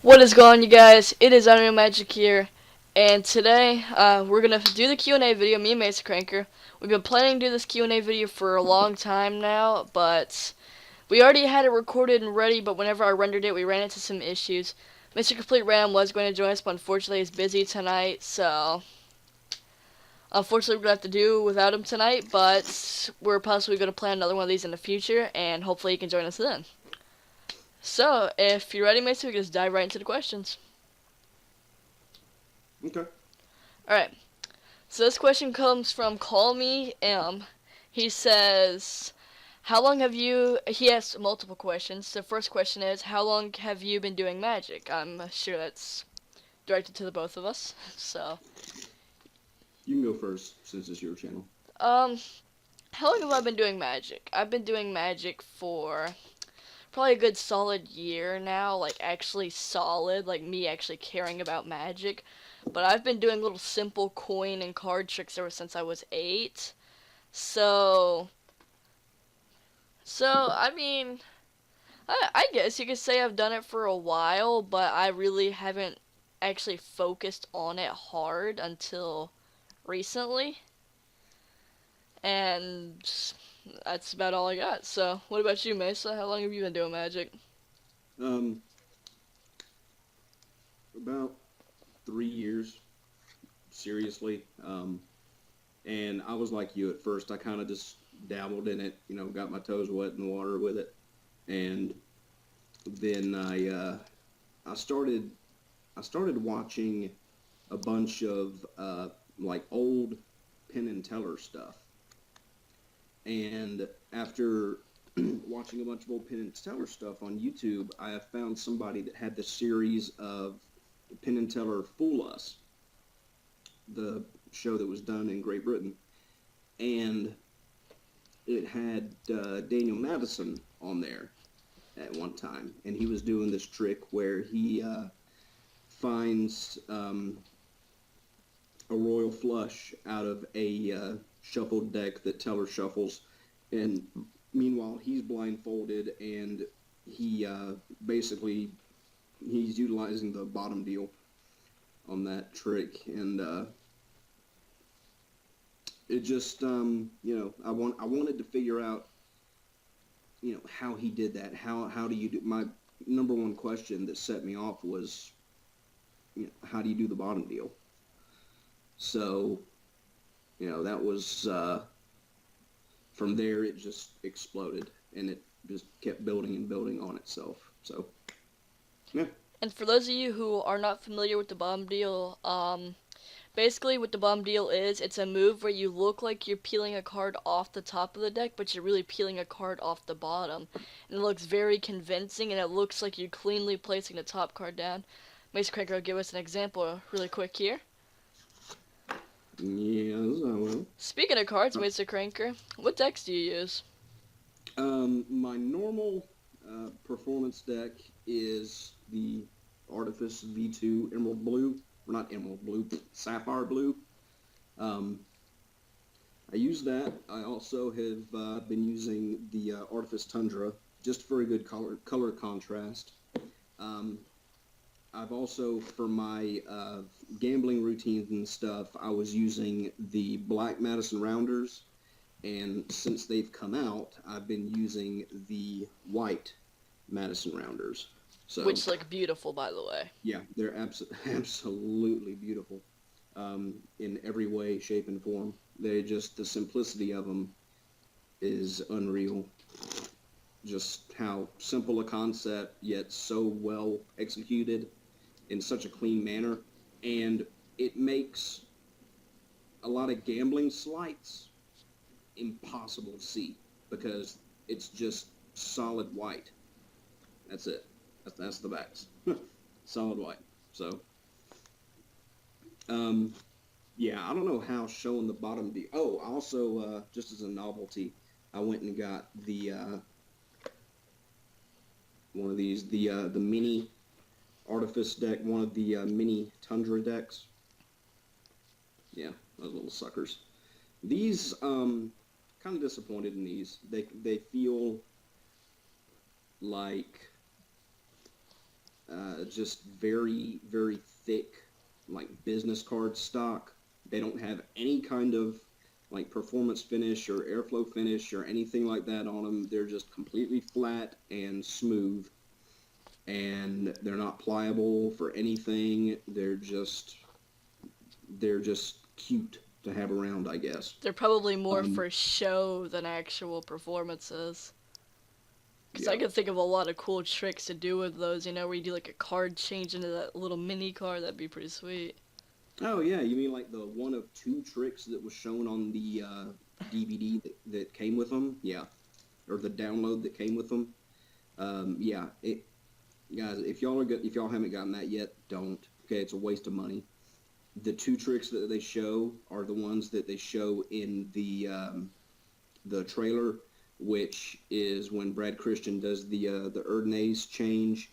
What is going on, you guys? It is Unreal Magic here, and today we're gonna do the Q&A video. Me and MesaCranker. We've been planning to do this Q&A video for a long time now, but we already had it recorded and ready. But whenever I rendered it, we ran into some issues. Mr. Complete Ram was going to join us, but unfortunately he's busy tonight, so unfortunately we're gonna have to do without him tonight. But we're possibly gonna plan another one of these in the future, and hopefully he can join us then. So if you're ready, Mesa, we can just dive right into the questions. Okay. Alright, so this question comes from Call Me M. He says, how long have you... He has multiple questions. The first question is, how long have you been doing magic? I'm sure that's directed to the both of us. So, You can go first since it's your channel. um, how long have I been doing magic? I've been doing magic for probably a good solid year now. Like, actually solid. Like, me actually caring about magic. But I've been doing little simple coin and card tricks ever since I was 8. So, I mean, I guess you could say I've done it for a while, but I really haven't actually focused on it hard until recently. And that's about all I got. So, what about you, Mesa? How long have you been doing magic? Um, about 3 years, seriously. And I was like you at first. I kind of just dabbled in it, got my toes wet in the water with it, and then I started watching a bunch of like old Penn and Teller stuff, and after watching a bunch of old Penn and Teller stuff on YouTube, I found somebody that had the series of Penn and Teller Fool Us, the show that was done in Great Britain, and it had Daniel Madison on there at one time, and he was doing this trick where he finds a royal flush out of a shuffled deck that Teller shuffles, and meanwhile he's blindfolded, and he basically he's utilizing the bottom deal on that trick, and it just I wanted to figure out how he did that. How do you do? My number one question that set me off was how do you do the bottom deal? So that was from there it just exploded, and it just kept building and building on itself. So yeah. And for those of you who are not familiar with the bomb deal, basically what the bomb deal is, it's a move where you look like you're peeling a card off the top of the deck, but you're really peeling a card off the bottom. And it looks very convincing, and it looks like you're cleanly placing the top card down. MesaCranker will give us an example really quick here. Yes, I will. Speaking of cards, MesaCranker, what decks do you use? My normal performance deck is the Artifice V2 Emerald Blue, or not Emerald Blue, Sapphire Blue. Um, I use that. I also have been using the Artifice Tundra just for a good color contrast. Um, I've also, for my gambling routines and stuff, I was using the Black Madison Rounders, and since they've come out, I've been using the White Madison Rounders. So, Which look beautiful, by the way. yeah, they're absolutely beautiful in every way, shape, and form. They just, the simplicity of them is unreal. Just how simple a concept, yet so well executed in such a clean manner. And it makes a lot of gambling slights impossible to see because it's just solid white. That's it. That's the backs. Solid white. So, yeah, I don't know how showing the bottom. Oh, also, just as a novelty, I went and got the one of these, the mini Artifice deck, one of the mini Tundra decks. Yeah, those little suckers. These, kind of disappointed in these. They feel like just very, very thick, like business card stock. They don't have any kind of like performance finish or airflow finish or anything like that on them. They're just completely flat and smooth, and they're not pliable for anything. They're just cute to have around, I guess. They're probably more for show than actual performances. Because I Yeah. could think of a lot of cool tricks to do with those, you know, where you do like a card change into that little mini card. That'd be pretty sweet. Oh yeah, you mean like the one of two tricks that was shown on the DVD that came with them? Yeah, or the download that came with them. Yeah, guys, if y'all haven't gotten that yet, don't. Okay, it's a waste of money. The two tricks that they show are the ones that they show in the trailer, which is when Brad Christian does the Erdnase change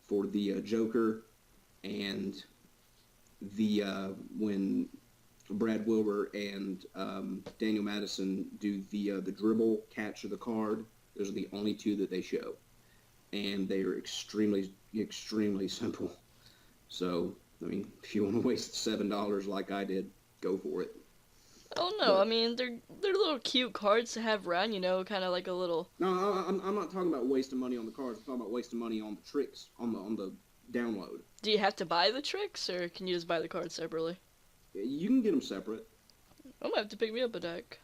for the Joker, and the when Brad Wilbur and Daniel Madison do the dribble catch of the card. Those are the only two that they show, and they are extremely simple. So I mean, if you want to waste $7 like I did, go for it. Oh no, I mean they're little cute cards to have around, you know, kind of like a little. No, I'm not talking about wasting money on the cards. I'm talking about wasting money on the tricks on the download. Do you have to buy the tricks, or can you just buy the cards separately? You can get them separate. I'm gonna have to pick me up a deck.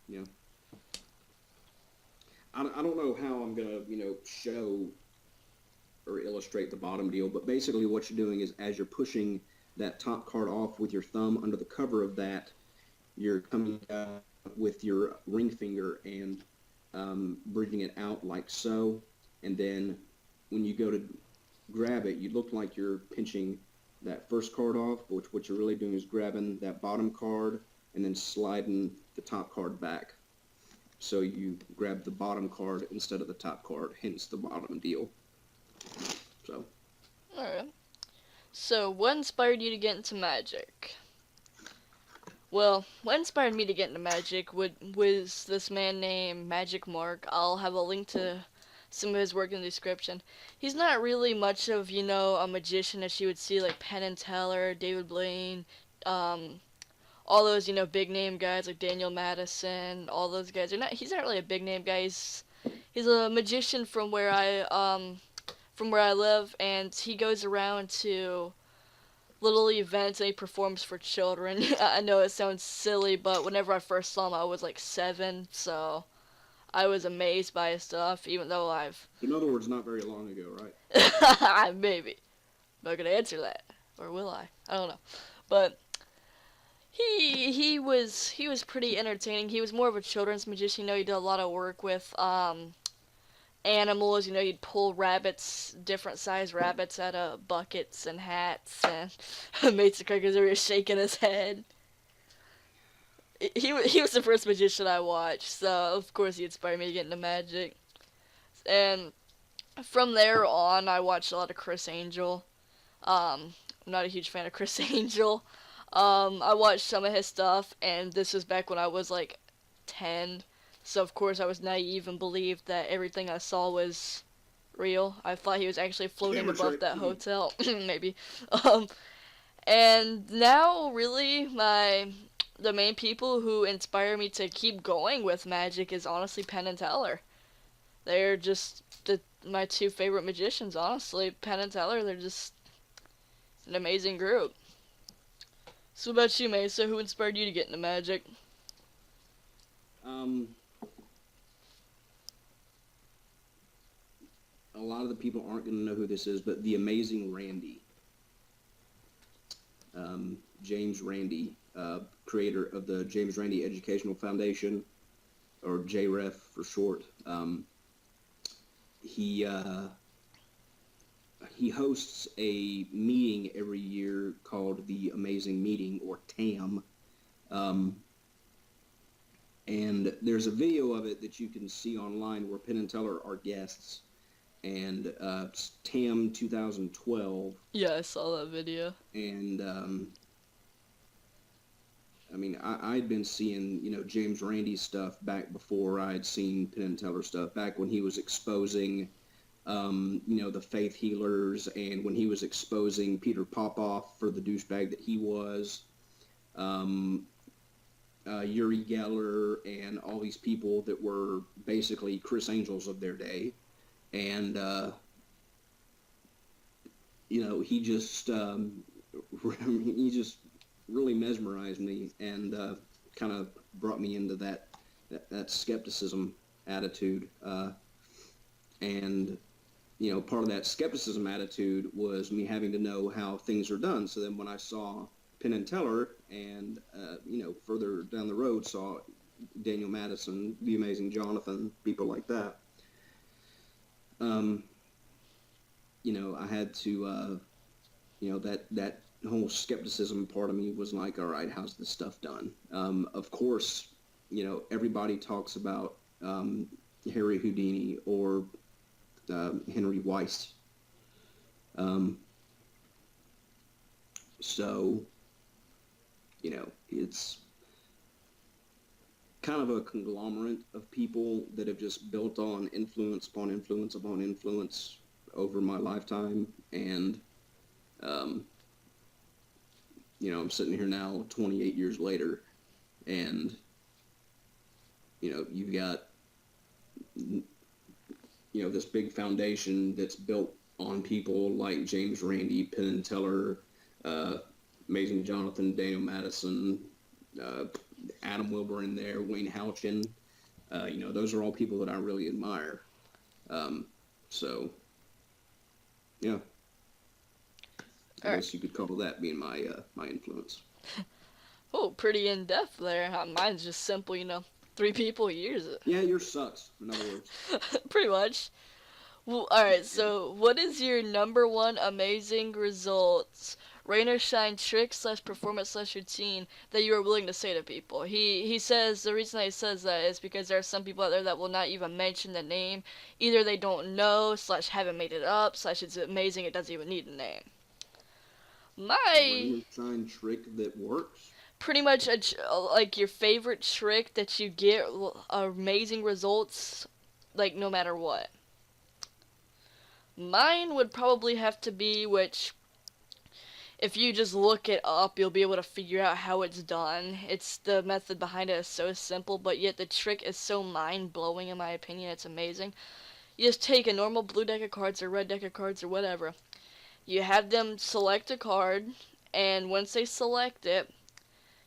Yeah. I don't know how I'm gonna show or illustrate the bottom deal, but basically what you're doing is as you're pushing that top card off with your thumb under the cover of that, you're coming down with your ring finger and bridging it out like so, and then when you go to grab it, you look like you're pinching that first card off, but what you're really doing is grabbing that bottom card and then sliding the top card back. So you grab the bottom card instead of the top card, hence the bottom deal. So. Alright. So, what inspired you to get into Magic? Well, what inspired me to get into Magic was this man named Magic Mark. I'll have a link to some of his work in the description. He's not really much of, you know, a magician as you would see like Penn and Teller, David Blaine, all those, you know, big name guys like Daniel Madison, all those guys. He's not really a big name guy. He's a magician from where I live, and he goes around to little events and he performs for children. I know it sounds silly, but whenever I first saw him, I was like 7, so I was amazed by his stuff, even though In other words, not very long ago, right? Maybe. I'm not gonna answer that. Or will I? I don't know. But he was pretty entertaining. He was more of a children's magician. You know, he did a lot of work with animals. You know, you'd pull rabbits, different size rabbits out of buckets and hats, and MesaCranker's over here shaking his head. He was the first magician I watched, so of course he inspired me to get into magic. And from there on, I watched a lot of Chris Angel. I'm not a huge fan of Chris Angel. I watched some of his stuff, and this was back when I was like 10. So of course I was naive and believed that everything I saw was real. I thought he was actually floating above that hotel, maybe. And now really the main people who inspire me to keep going with magic is honestly Penn and Teller. They're just my two favorite magicians, honestly. Penn and Teller, they're just an amazing group. So what about you, Mesa? Who inspired you to get into magic? A lot of the people aren't going to know who this is, but the amazing Randy. James Randi, creator of the James Randi Educational Foundation, or JREF for short. He hosts a meeting every year called the Amazing Meeting, or TAM. And there's a video of it that you can see online where Penn and Teller are guests. And it's TAM 2012. Yeah, I saw that video. And I mean, I'd been seeing, James Randi's stuff back before I'd seen Penn and Teller stuff, back when he was exposing the faith healers, and when he was exposing Peter Popoff for the douchebag that he was, Uri Geller, and all these people that were basically Chris Angels of their day. And, he just really mesmerized me and kind of brought me into that skepticism attitude. And part of that skepticism attitude was me having to know how things are done. So then when I saw Penn and Teller and, further down the road saw Daniel Madison, The Amazing Jonathan, people like that, I had to, that whole skepticism part of me was like, all right, how's this stuff done? Of course, everybody talks about Harry Houdini or Henry Weiss. So, it's kind of a conglomerate of people that have just built on influence upon influence upon influence over my lifetime. And, I'm sitting here now 28 years later, and, you've got, this big foundation that's built on people like James Randi, Penn and Teller, Amazing Jonathan, Daniel Madison, Adam Wilbur in there, Wayne Houchin. Those are all people that I really admire. So, yeah. I guess you could call that being my influence. Oh, pretty in-depth there. Mine's just simple, 3 people use it. Yeah, yours sucks, in other words. Pretty much. Well, alright, so what is your number 1 amazing results, rain or shine trick / performance / routine that you are willing to say to people? He says the reason that he says that is because there are some people out there that will not even mention the name. Either they don't know / haven't made it up / it's amazing it doesn't even need a name. Rain or shine trick that works? Pretty much like your favorite trick that you get amazing results, like no matter what. Mine would probably have to be, which if you just look it up, you'll be able to figure out how it's done. It's the method behind it is so simple, but yet the trick is so mind-blowing in my opinion. It's amazing. You just take a normal blue deck of cards or red deck of cards or whatever. You have them select a card, and once they select it,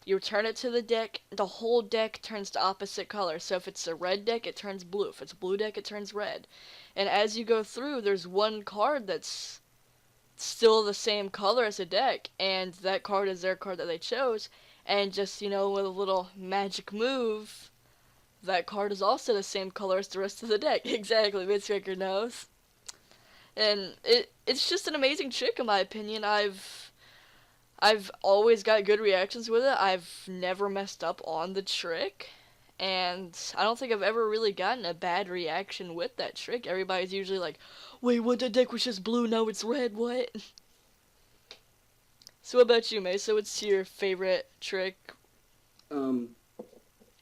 you return it to the deck. The whole deck turns to opposite colors. So if it's a red deck, it turns blue. If it's a blue deck, it turns red. And as you go through, there's one card that's still the same color as the deck, and that card is their card that they chose. And just, with a little magic move, that card is also the same color as the rest of the deck. Exactly, MesaCranker knows. And it's just an amazing trick in my opinion. I've always got good reactions with it. I've never messed up on the trick. And I don't think I've ever really gotten a bad reaction with that trick. Everybody's usually like, wait, what, the deck was just blue, now it's red, what? So what about you, Mesa? What's your favorite trick? Or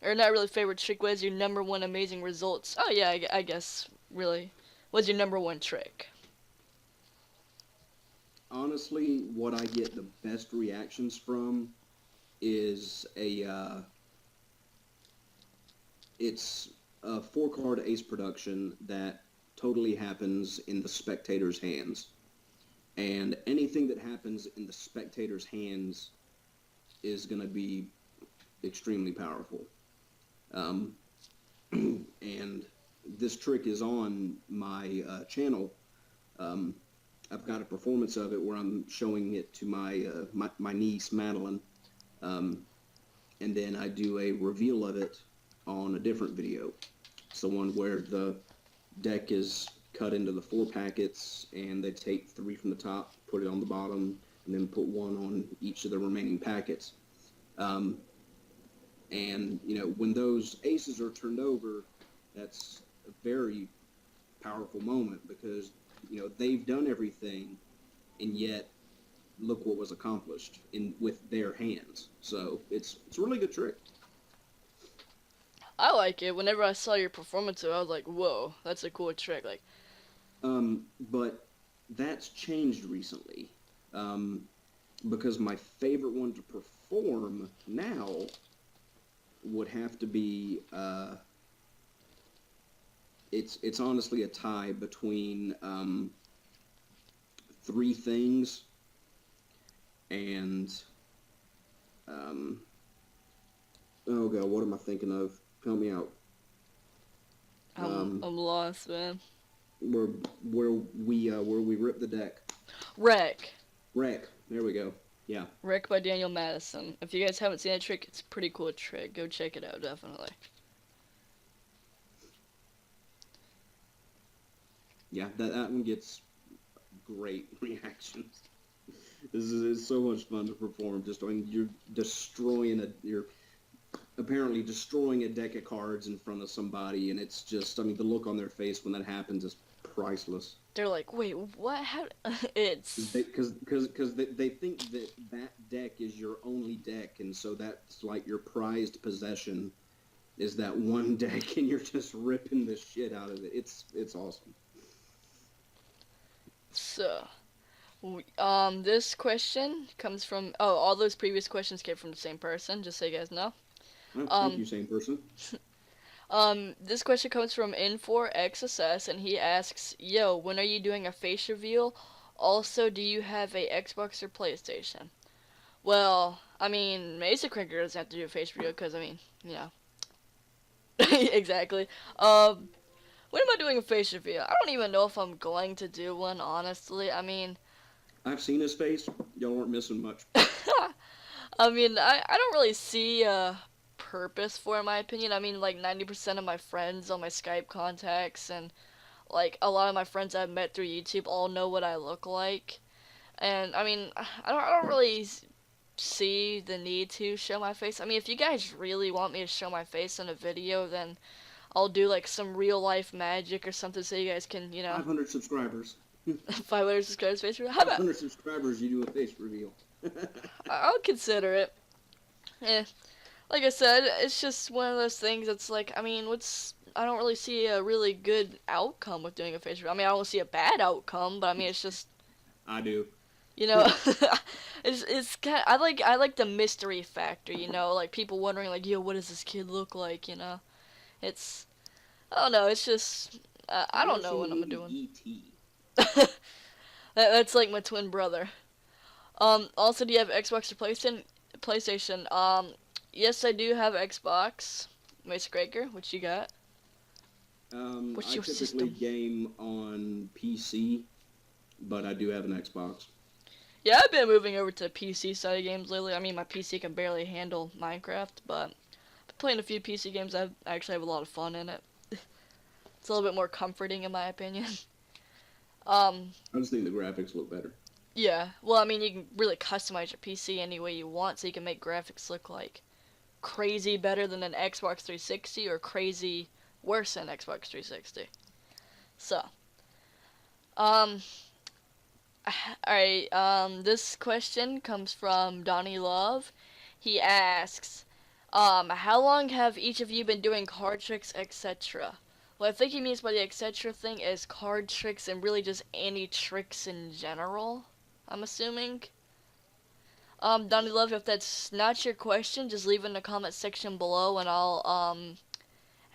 not really favorite trick, what is your number 1 amazing results? Oh yeah, I guess, really. What's your number 1 trick? Honestly, what I get the best reactions from is it's a 4-card ace production that totally happens in the spectator's hands. And anything that happens in the spectator's hands is going to be extremely powerful. And this trick is on my channel. I've got a performance of it where I'm showing it to my niece, Madeline. And then I do a reveal of it on a different video. It's the one where the deck is cut into the 4 packets, and they take 3 from the top, put it on the bottom, and then put 1 on each of the remaining packets. And, when those aces are turned over, that's a very powerful moment because, they've done everything, and yet look what was accomplished with their hands. So it's a really good trick. I like it. Whenever I saw your performance of it, I was like, whoa, that's a cool trick. Like, But that's changed recently. Because my favorite one to perform now would have to be it's honestly a tie between Three Things and oh god, what am I thinking of? Help me out. I'm lost, man. Where we rip the deck. Wreck. Wreck. There we go. Yeah. Wreck by Daniel Madison. If you guys haven't seen that trick, it's a pretty cool trick. Go check it out, definitely. Yeah, that one gets great reactions. This is so much fun to perform. Just I mean, you're apparently destroying a deck of cards in front of somebody, and it's just I mean the look on their face when that happens is priceless. They're like, wait, what? How? It's Because they think that that deck is your only deck, and so that's like your prized possession is that one deck, and you're just ripping the shit out of it. It's awesome. so. This question comes from. Oh, all those previous questions came from the same person. Just so you guys know. Oh, thank you, same person. This question comes from N4XSS, and he asks, "Yo, when are you doing a face reveal? Also, do you have a Xbox or PlayStation?" Well, I mean, MesaCranker doesn't have to do a face reveal because I mean, you know, exactly. When am I doing a face reveal? I don't even know if I'm going to do one, honestly. I mean, I've seen his face. Y'all aren't missing much. I mean, I don't really see a purpose for it, in my opinion. I mean, like 90% of my friends on my Skype contacts and like a lot of my friends I've met through YouTube all know what I look like. And I mean, I don't really see the need to show my face. I mean, if you guys really want me to show my face in a video, then I'll do like some real life magic or something so you guys can, 500 subscribers. 500 subscribers face reveal. How about 500 subscribers, you do a face reveal. I'll consider it. Eh, like I said, it's just one of those things that's like, I mean, I don't really see a really good outcome with doing a face reveal. I mean, I don't see a bad outcome, but I mean, it's just, I do. you know, it's kind of, I like the mystery factor, like people wondering like, yo, what does this kid look like, It's, I don't know, it's just, I don't know what I'm doing. E.T. That's like my twin brother. Also, do you have Xbox or PlayStation? Yes, I do have Xbox. MesaCranker, what you got? What's I your typically system? game on PC, but I do have an Xbox. Yeah, I've been moving over to PC side of games lately. I mean, my PC can barely handle Minecraft, but I've been playing a few PC games. I actually have a lot of fun in it. It's a little bit more comforting, in my opinion. Um, I just think the graphics look better. yeah. Well, I mean, you can really customize your PC any way you want, so you can make graphics look like crazy better than an Xbox 360 or crazy worse than Xbox 360. So, um, alright, this question comes from Donnie Love. He asks, how long have each of you been doing card tricks, etc.? What I think he means by the etc. thing is card tricks and really just any tricks in general, I'm assuming. Donnie Love, if that's not your question, just leave it in the comment section below and I'll,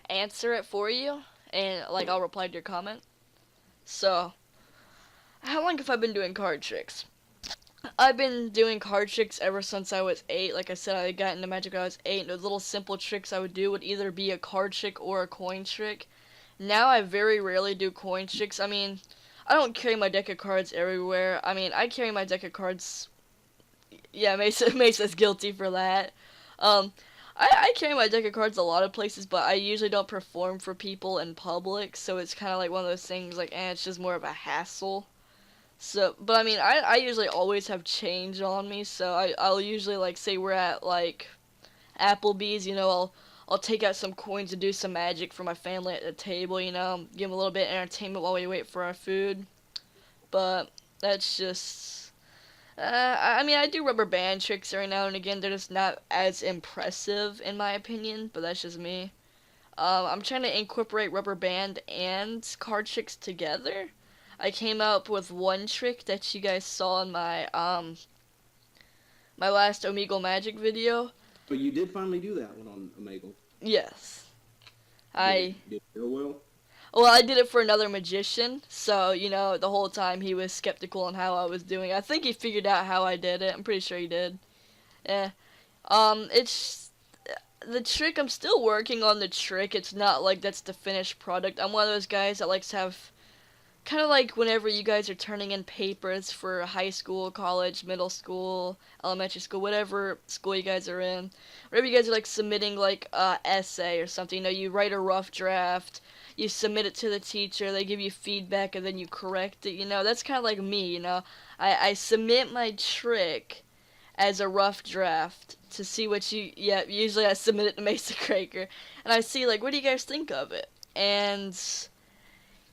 answer it for you. And, like, I'll reply to your comment. So, how long have I been doing card tricks? I've been doing card tricks ever since I was 8. Like I said, I got into Magic when I was 8. And the little simple tricks I would do would either be a card trick or a coin trick. Now I very rarely do coin tricks. I mean, I don't carry my deck of cards everywhere. I mean, I carry my deck of cards. Yeah, Mesa's guilty for that. I carry my deck of cards a lot of places, but I usually don't perform for people in public, so it's kind of like one of those things, like, it's just more of a hassle. So, but I mean, I usually always have change on me, so I'll usually, like, say we're at, like, Applebee's, I'll take out some coins to do some magic for my family at the table, give them a little bit of entertainment while we wait for our food. But that's just, I mean, I do rubber band tricks every now and again. They're just not as impressive, in my opinion, but that's just me. I'm trying to incorporate rubber band and card tricks together. I came up with one trick that you guys saw in my last Omegle Magic video. But you did finally do that one on Omegle. Yes. I Did it go well? Well, I did it for another magician, so, the whole time he was skeptical on how I was doing. I think he figured out how I did it. I'm pretty sure he did. Yeah. It's the trick. I'm still working on the trick. It's not like that's the finished product. I'm one of those guys that likes to have kind of like whenever you guys are turning in papers for high school, college, middle school, elementary school, whatever school you guys are in, whenever you guys are like submitting like a essay or something, you write a rough draft, you submit it to the teacher, they give you feedback, and then you correct it. That's kind of like me. I submit my trick as a rough draft to see what usually I submit it to MesaCranker, and I see like, what do you guys think of it? And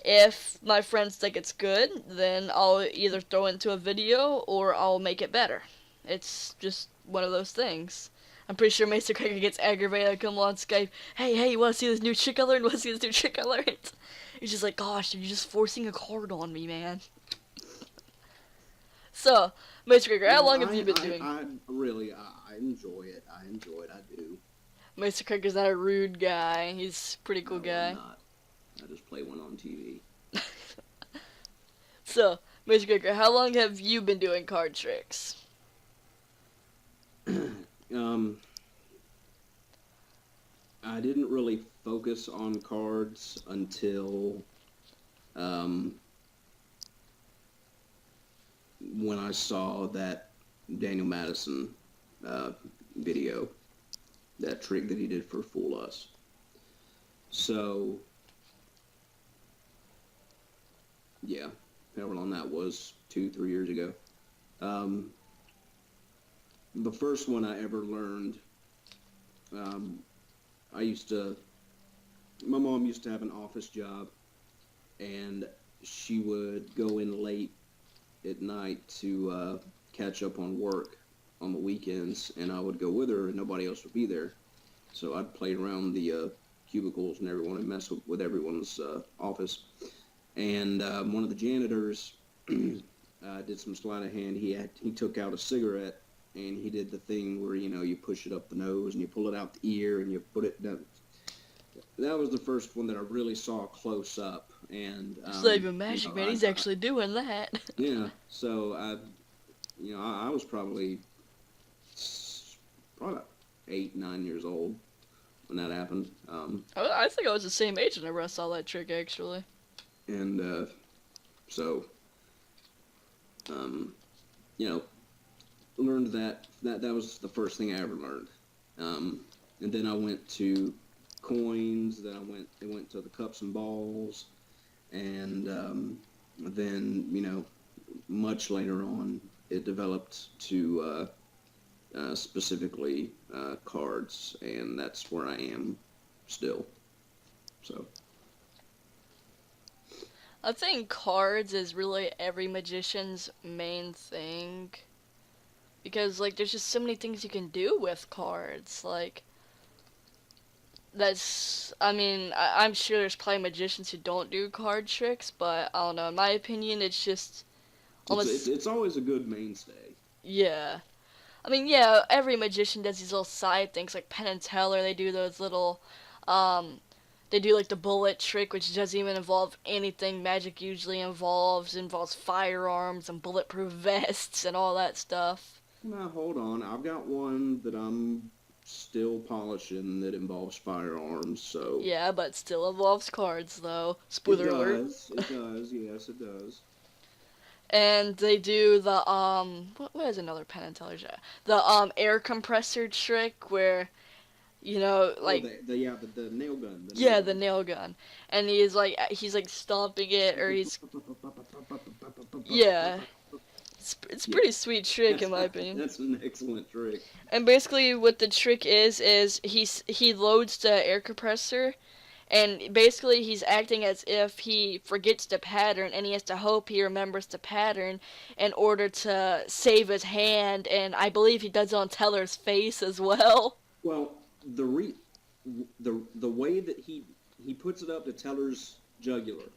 if my friends think it's good, then I'll either throw it into a video or I'll make it better. It's just one of those things. I'm pretty sure MesaCranker gets aggravated. I come on Skype, hey, you want to see this new trick I learned? Want to see this new trick I learned? He's just like, gosh, you're just forcing a card on me, man. So, MesaCranker, how long have you been doing? I enjoy it. I do. MesaCranker's not a rude guy. He's a pretty cool guy. I'm not. I just play one on TV. So, MesaCranker, how long have you been doing card tricks? I didn't really focus on cards until when I saw that Daniel Madison video, that trick that he did for Fool Us. So, yeah, however long that was, 2-3 years ago. The first one I ever learned, my mom used to have an office job, and she would go in late at night to catch up on work on the weekends, and I would go with her, and nobody else would be there. So I'd play around the cubicles and everyone and mess with everyone's office. And one of the janitors did some sleight of hand. He took out a cigarette, and he did the thing where, you push it up the nose and you pull it out the ear and you put it down. That was the first one that I really saw close up. And it's not even magic, man. He's actually doing that. Yeah. So I was probably 8, 9 years old when that happened. I think I was the same age whenever I saw that trick, actually. And so, learned that was the first thing I ever learned. And then I went to coins. Then it went to the cups and balls, and then much later on it developed to specifically cards, and that's where I am still. So. I think cards is really every magician's main thing. Because, there's just so many things you can do with cards. I'm sure there's probably magicians who don't do card tricks, but I don't know. In my opinion, it's just almost... It's always a good mainstay. Yeah. Every magician does these little side things, like Penn and Teller. They do those little, they do the bullet trick, which doesn't even involve anything magic usually involves firearms and bulletproof vests and all that stuff. Now, hold on. I've got one that I'm still polishing that involves firearms, so... Yeah, but still involves cards, though. Spoiler alert. It does, yes, it does. And they do the, what is another Penn and Teller shot? The, air compressor trick where, the nail gun. The nail gun. And he's stomping it, or he's... Yeah. It's a pretty sweet trick, in my opinion. That's an excellent trick. And basically what the trick is he loads the air compressor, and basically he's acting as if he forgets the pattern, and he has to hope he remembers the pattern in order to save his hand, and I believe he does it on Teller's face as well. Well, the way that he puts it up to Teller's jugular,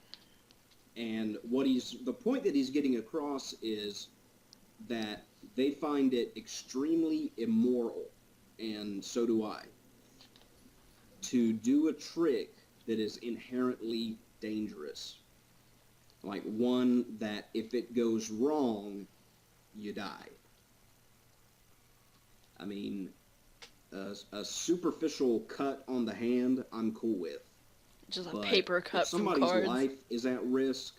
And the point that he's getting across is that they find it extremely immoral, and so do I, to do a trick that is inherently dangerous. Like one that if it goes wrong, you die. I mean, a superficial cut on the hand, I'm cool with. Just a But paper cut if from somebody's cards. life is at risk,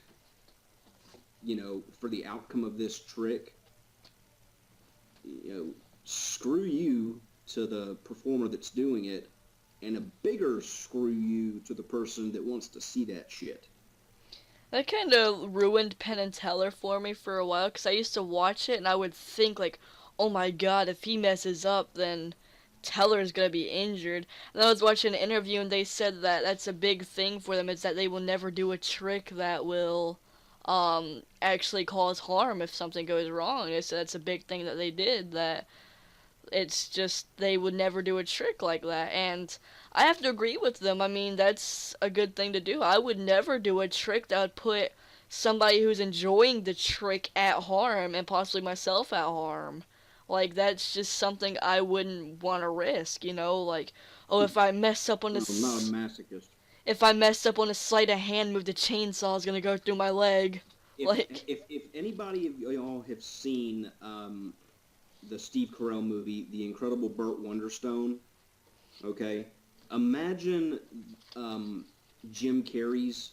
for the outcome of this trick, screw you to the performer that's doing it, and a bigger screw you to the person that wants to see that shit. That kind of ruined Penn and Teller for me for a while, because I used to watch it and I would think, like, oh my god, if he messes up, then Teller's gonna be injured. And I was watching an interview and they said that that's a big thing for them, is that they will never do a trick that will actually cause harm if something goes wrong. They said that's a big thing that they did, that it's just they would never do a trick like that. And I have to agree with them. I mean, that's a good thing to do. I would never do a trick that would put somebody who's enjoying the trick at harm, and possibly myself at harm. Like, that's just something I wouldn't want to risk, like, oh, if I mess up on I'm not a this, masochist. if I messed up on a sleight of hand move, the chainsaw is gonna go through my leg. If anybody of y'all have seen the Steve Carell movie, The Incredible Burt Wonderstone, okay, imagine Jim Carrey's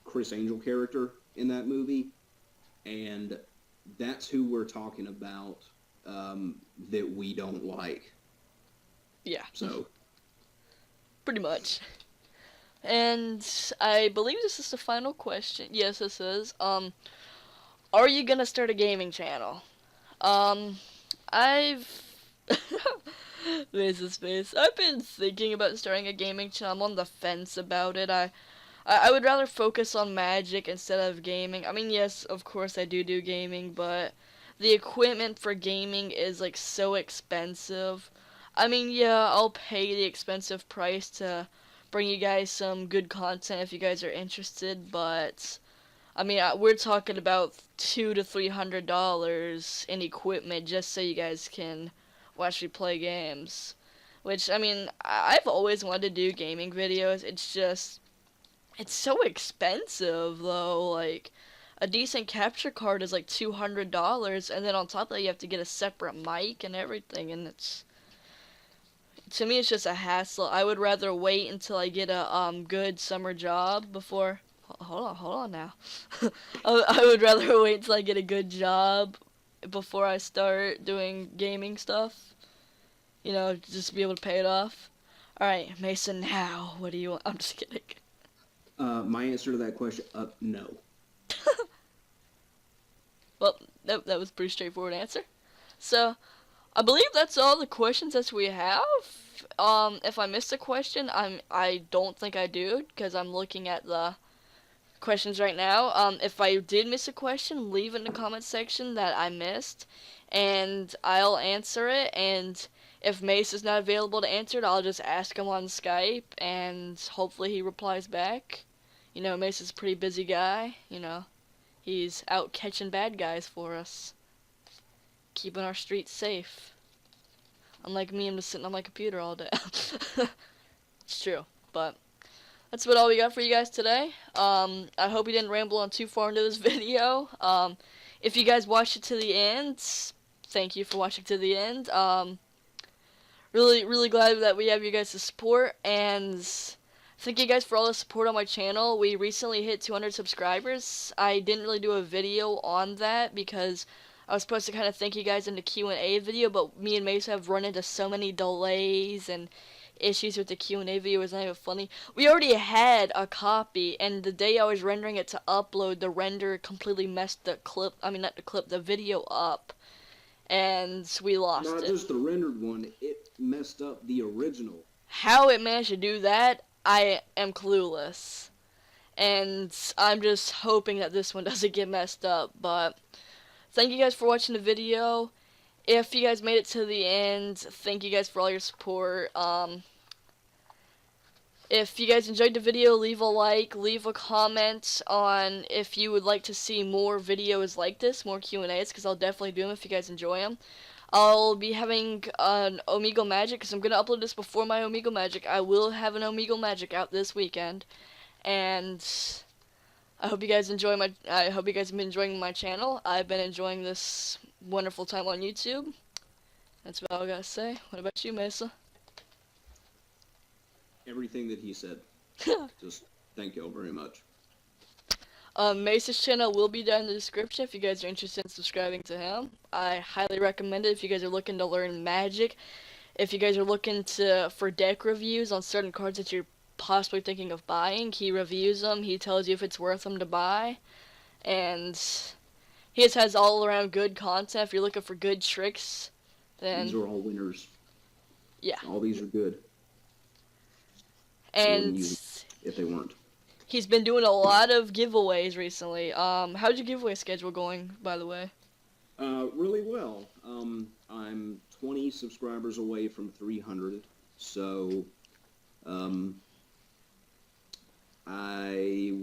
Chris Angel character in that movie, and that's who we're talking about that we don't like. Yeah. So. Pretty much. And I believe this is the final question. Yes, this is. Are you gonna start a gaming channel? I've Space. I've been thinking about starting a gaming channel. I'm on the fence about it. I would rather focus on Magic instead of gaming. I mean, yes, of course I do gaming, but the equipment for gaming is like so expensive. I mean, yeah, I'll pay the expensive price to bring you guys some good content if you guys are interested, but I mean, we're talking about $200 to $300 in equipment just so you guys can watch me play games. Which, I mean, I've always wanted to do gaming videos. It's so expensive though. Like, a decent capture card is like $200, and then on top of that, you have to get a separate mic and everything, and to me, it's just a hassle. I would rather wait until I get a good summer job before. Hold on now. I would rather wait until I get a good job before I start doing gaming stuff. Just be able to pay it off. All right, Mason. Now, what do you want? I'm just kidding. My answer to that question, no. Well, that was a pretty straightforward answer. So, I believe that's all the questions that we have. If I missed a question, I don't think I do, because I'm looking at the questions right now. If I did miss a question, leave it in the comment section that I missed, and I'll answer it. And if Mace is not available to answer it, I'll just ask him on Skype, and hopefully he replies back. Mace is a pretty busy guy. He's out catching bad guys for us, keeping our streets safe. Unlike me, I'm just sitting on my computer all day. It's true, but that's about all we got for you guys today. I hope you didn't ramble on too far into this video. If you guys watched it to the end, thank you for watching to the end. Really, really glad that we have you guys' support, and thank you guys for all the support on my channel. We recently hit 200 subscribers. I didn't really do a video on that because I was supposed to kind of thank you guys in the Q&A video, but me and Mesa have run into so many delays and issues with the Q&A video. It was not even funny. We already had a copy, and the day I was rendering it to upload, the render completely messed the clip, not the clip, the video up, and we lost it. Not just the rendered one, it messed up the original. How it managed to do that, I am clueless. And I'm just hoping that this one doesn't get messed up, but thank you guys for watching the video. If you guys made it to the end, thank you guys for all your support. If you guys enjoyed the video, leave a like, leave a comment on if you would like to see more videos like this, more Q&As, because I'll definitely do them if you guys enjoy them. I'll be having an Omegle Magic, because I'm going to upload this before my Omegle Magic. I will have an Omegle Magic out this weekend, and I hope you guys have been enjoying my channel. I've been enjoying this wonderful time on YouTube. That's about all I gotta say. What about you, Mesa? Everything that he said. Just thank you all very much. Mesa's channel will be down in the description if you guys are interested in subscribing to him. I highly recommend it if you guys are looking to learn Magic. If you guys are looking for deck reviews on certain cards that you're possibly thinking of buying, he reviews them. He tells you if it's worth them to buy. And he just has all around good content. If you're looking for good tricks, then these are all winners. Yeah. All these are good. And if they weren't. He's been doing a lot of giveaways recently. How's your giveaway schedule going, by the way? Really well. I'm 20 subscribers away from 300, so I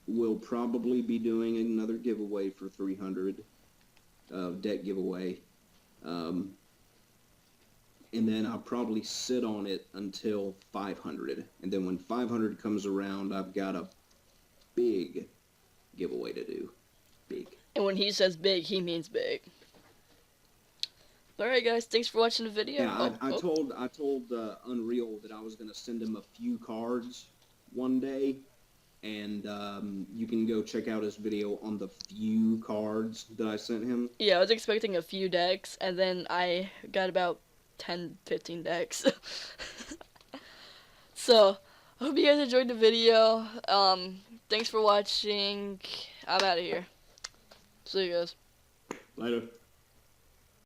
will probably be doing another giveaway for 300, deck giveaway, and then I'll probably sit on it until 500, and then when 500 comes around, I've got a big giveaway to do. Big. And when he says big, he means big. Alright guys, thanks for watching the video. Yeah, I told Unreal that I was going to send him a few cards one day, and you can go check out his video on the few cards that I sent him. Yeah, I was expecting a few decks, and then I got about 10, 15 decks. So, I hope you guys enjoyed the video. Thanks for watching. I'm out of here. See you guys. Later.